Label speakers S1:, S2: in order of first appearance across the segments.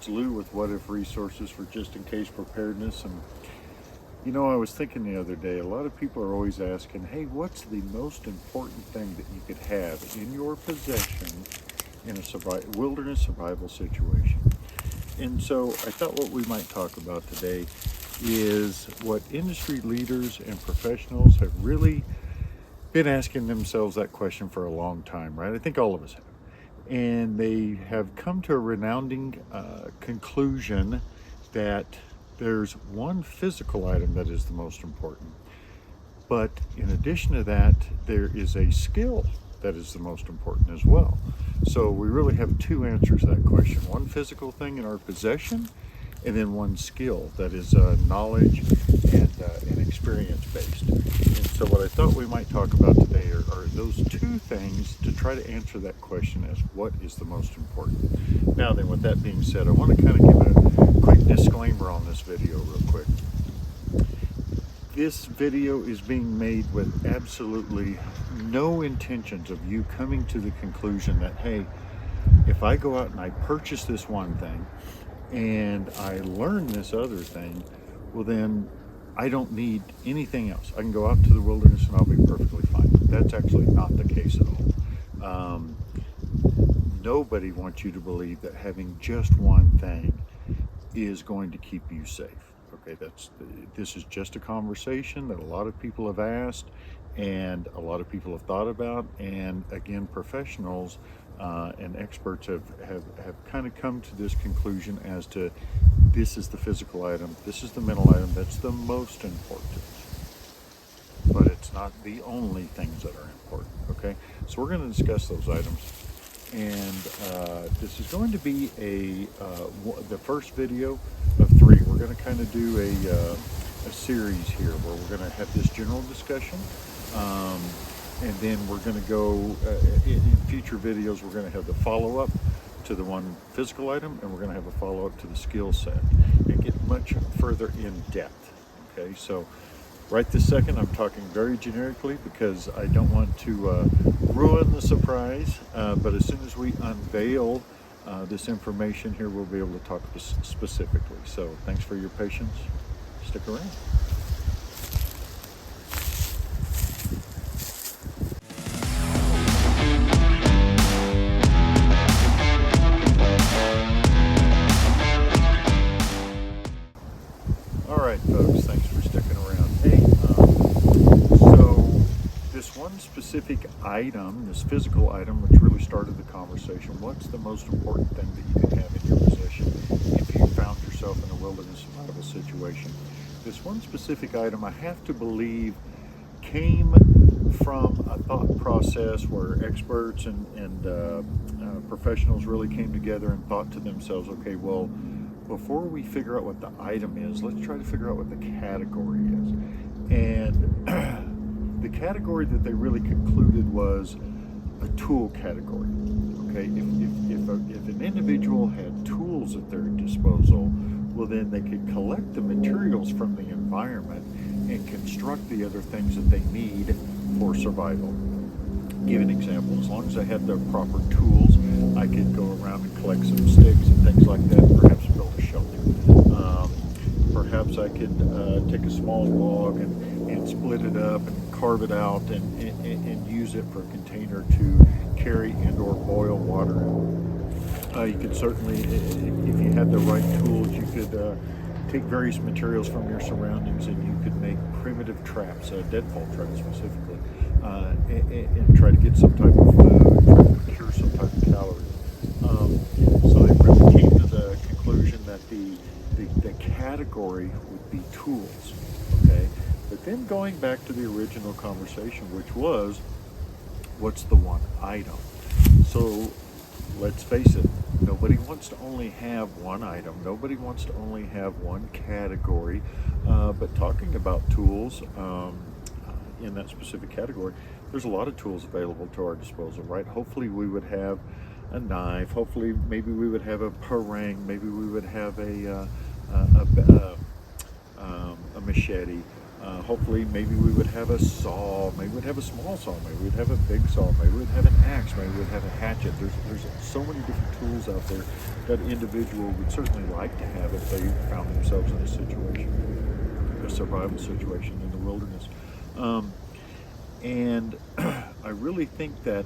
S1: it's Lou with What If Resources for Just In Case Preparedness. And I was thinking the other day, a lot of people are always asking, hey, what's the most important thing that you could have in your possession in a wilderness survival situation? And so I thought what we might talk about today is what industry leaders and professionals have really been asking themselves that question for a long time, right? I think all of us have. And they have come to a resounding conclusion that there's one physical item that is the most important. But in addition to that, there is a skill that is the most important as well. So we really have two answers to that question. One physical thing in our possession, and then one skill that is knowledge and experience based. And so what I thought we might talk about today are those two things to try to answer that question as what is the most important. Now then, with that being said, I want to kind of give a quick disclaimer on this video real quick. This video is being made with absolutely no intentions of you coming to the conclusion that, hey, if I go out and I purchase this one thing and I learn this other thing, well then I don't need anything else. I can go out to the wilderness and I'll be perfectly fine. That's actually not the case at all. Nobody wants you to believe that having just one thing is going to keep you safe. Okay, this is just a conversation that a lot of people have asked and a lot of people have thought about, and again, professionals and experts have kind of come to this conclusion as to this is the physical item, this is the mental item that's the most important, but it's not the only things that are important. Okay, so we're going to discuss those items, and this is going to be the first video of three. We're going to kind of do a series here where we're going to have this general discussion, and then we're going to go in future videos. We're going to have the follow-up to the one physical item, and we're going to have a follow-up to the skill set and get much further in depth. Okay, so right this second I'm talking very generically because I don't want to ruin the surprise, but as soon as we unveil this information here, we'll be able to talk specifically. So thanks for your patience. Stick around. All right, folks, thanks for sticking around. Hey, so this one specific item, this physical item, which really started the conversation, what's the most important thing that you can have in your possession if you found yourself in a wilderness survival situation? This one specific item, I have to believe, came from a thought process where experts and professionals really came together and thought to themselves, okay, well, before we figure out what the item is, let's try to figure out what the category is. And the category that they really concluded was a tool category. Okay, if an individual had tools at their disposal, well then they could collect the materials from the environment and construct the other things that they need for survival. Give an example. As long as I had the proper tools, I could go around and collect some sticks and things like that, perhaps build a shelter. Perhaps I could take a small log and split it up and carve it out and use it for a container to carry and or boil water in. You could certainly, if you had the right tools, you could take various materials from your surroundings and you could make primitive traps, deadfall traps specifically, and try to get some type of food, try to procure some type of calories. So they really came to the conclusion that the category would be tools. Okay, but then going back to the original conversation, which was, what's the one item? So let's face it, nobody wants to only have one item. Nobody wants to only have one category. But talking about tools in that specific category, there's a lot of tools available to our disposal, right? Hopefully we would have a knife. Hopefully maybe we would have a parang. Maybe we would have a machete. Hopefully, maybe we would have a saw, maybe we'd have a small saw, maybe we'd have a big saw, maybe we'd have an axe, maybe we'd have a hatchet. There's so many different tools out there that an individual would certainly like to have if they found themselves in a situation, a survival situation in the wilderness. And I really think that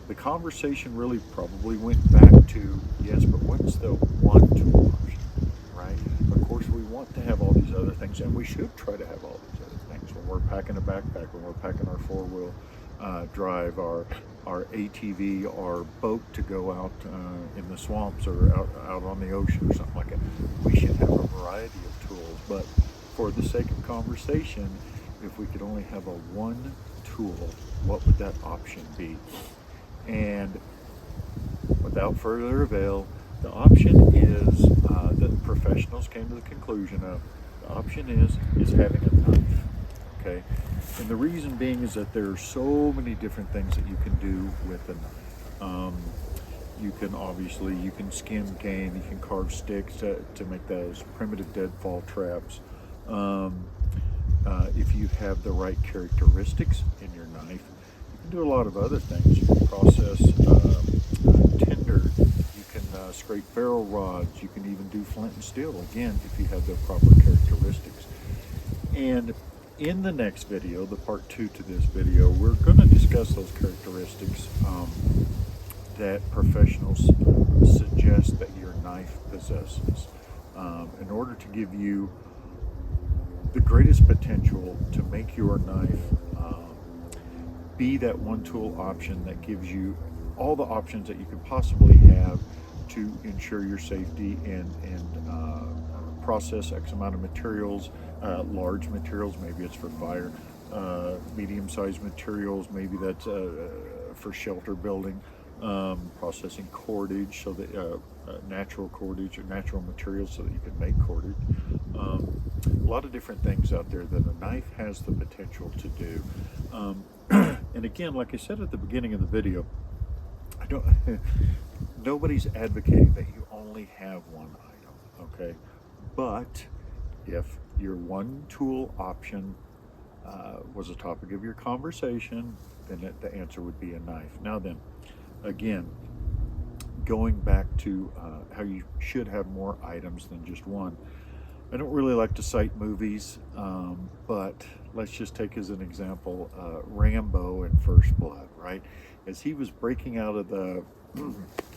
S1: the conversation really probably went back to, yes, but what's the one tool option, right? Of course, we want to have all these other things, and we should try to have all these other things when we're packing a backpack, when we're packing our four-wheel drive, our ATV, our boat to go out in the swamps or out on the ocean or something like that. We should have a variety of tools, but for the sake of conversation, if we could only have a one tool, what would that option be? And without further avail, the option is that professionals came to the conclusion of, the option is having a knife. Okay, and the reason being is that there are so many different things that you can do with a knife. You can skin game, you can carve sticks to make those primitive deadfall traps. If you have the right characteristics in your knife, you can do a lot of other things. You can process tinder, you can scrape ferro rods, you can even do flint and steel, again, if you have the proper characteristics. And in the next video, the part 2 to this video, we're going to discuss those characteristics that professionals suggest that your knife possesses in order to give you the greatest potential to make your knife be that one tool option that gives you all the options that you could possibly have to ensure your safety and process X amount of materials, large materials, maybe it's for fire, medium-sized materials, maybe that's for shelter building, processing cordage, so that natural cordage or natural materials so that you can make cordage. A lot of different things out there that a knife has the potential to do. And again, like I said at the beginning of the video, nobody's advocating that you only have one item, okay? But if your one tool option was a topic of your conversation, then the answer would be a knife. Now then, again, going back to how you should have more items than just one. I don't really like to cite movies, but let's just take as an example Rambo in First Blood, right? As he was breaking out of the,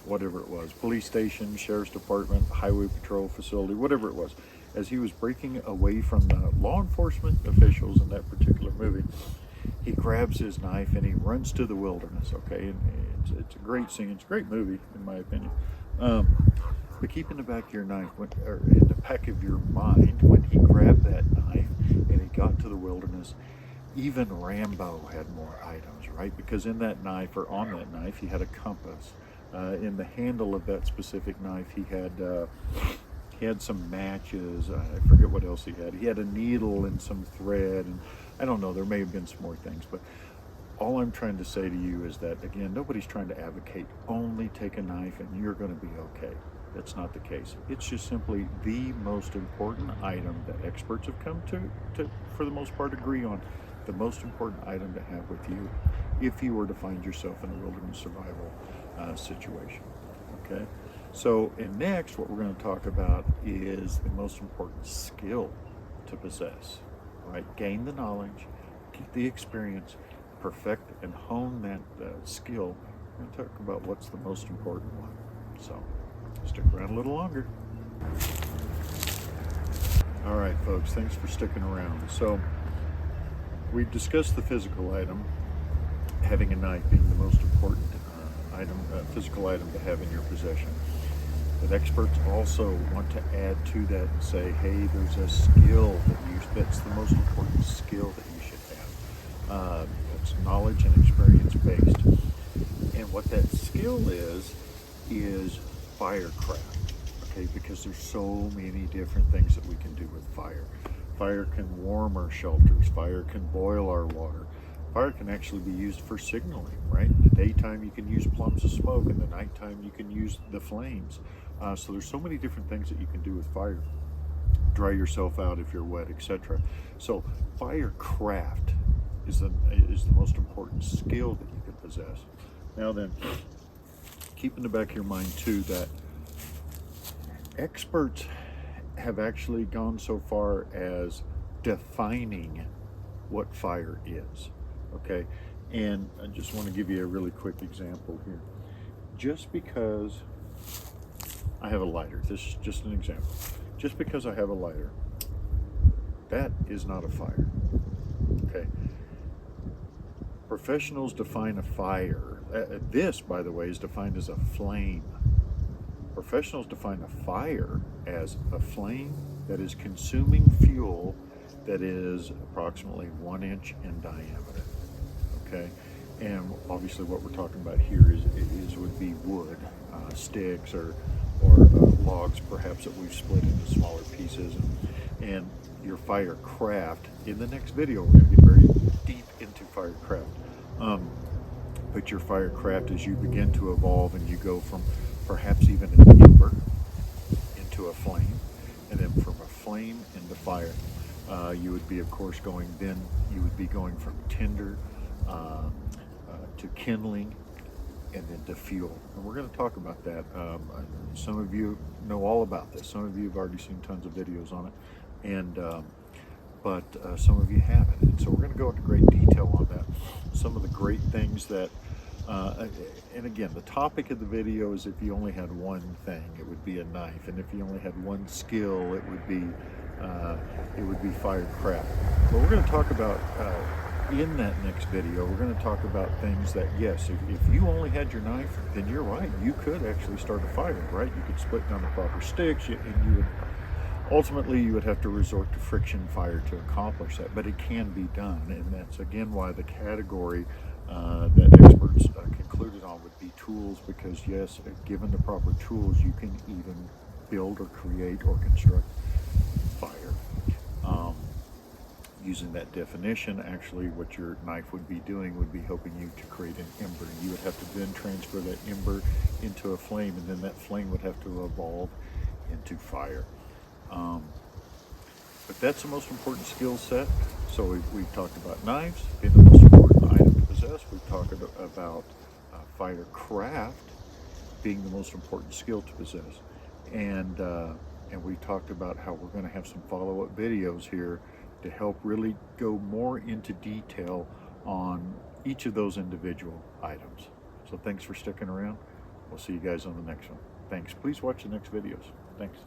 S1: whatever it was, police station, sheriff's department, highway patrol facility, whatever it was, as he was breaking away from the law enforcement officials in that particular movie, he grabs his knife and he runs to the wilderness, okay? And it's a great scene, it's a great movie, in my opinion. But keep in the back of your knife, or in the back of your mind, when he grabbed that knife and he got to the wilderness, even Rambo had more items, right? Because in that knife, or on that knife, he had a compass. In the handle of that specific knife, he had some matches. I forget what else he had. He had a needle and some thread, and I don't know, there may have been some more things, but all I'm trying to say to you is that, again, nobody's trying to advocate only take a knife and you're going to be okay. That's not the case. It's just simply the most important item that experts have come to for the most part, agree on, the most important item to have with you if you were to find yourself in a wilderness survival situation. Okay? So, and next, what we're going to talk about is the most important skill to possess, right? Gain the knowledge, get the experience, perfect and hone that skill, and talk about what's the most important one. So, stick around a little longer. All right, folks, thanks for sticking around. So, we've discussed the physical item, having a knife being the most important physical item to have in your possession. But experts also want to add to that and say, hey, there's a skill that's the most important skill that you should have. That's knowledge and experience based. And what that skill is firecraft. Okay, because there's so many different things that we can do with fire. Fire can warm our shelters. Fire can boil our water. Fire can actually be used for signaling, right? In the daytime, you can use plumes of smoke. In the nighttime, you can use the flames. So there's so many different things that you can do with fire. dry yourself out if you're wet, etc. So firecraft is the most important skill that you can possess. Now then, keep in the back of your mind too that experts have actually gone so far as defining what fire is, okay? And I just want to give you a really quick example here. Just because I have a lighter, this is just an example. Just because I have a lighter, that is not a fire, okay? Professionals define a fire. This, by the way, is defined as a flame. Professionals define a fire as a flame that is consuming fuel that is approximately 1 inch in diameter. Okay, and obviously what we're talking about here would be wood, sticks, or logs, perhaps, that we've split into smaller pieces, and your firecraft. In the next video, we're going to get very deep into firecraft. But your firecraft, as you begin to evolve and you go from perhaps even an ember into a flame, and then from a flame into fire, you would be, of course, going from tinder to kindling, and then to fuel. And we're going to talk about that. Some of you know all about this. Some of you have already seen tons of videos on it, and but some of you haven't. And so we're going to go into great detail on that. Some of the great things that, and again, the topic of the video is if you only had one thing, it would be a knife, and if you only had one skill, it would be firecraft. But we're going to talk about in that next video, we're going to talk about things that, yes, if you only had your knife, then you're right, you could actually start a fire, right? You could split down the proper sticks, and you would ultimately you would have to resort to friction fire to accomplish that, but it can be done, and that's again why the category that experts concluded on would be tools, because yes, given the proper tools, you can even build or create or construct fire. Using that definition, actually what your knife would be doing would be helping you to create an ember. You would have to then transfer that ember into a flame, and then that flame would have to evolve into fire. But that's the most important skill set. So we've talked about knives being the most important item to possess. We've talked about firecraft being the most important skill to possess. And we talked about how we're going to have some follow-up videos here to help really go more into detail on each of those individual items. So thanks for sticking around. We'll see you guys on the next one. Thanks. Please watch the next videos. Thanks.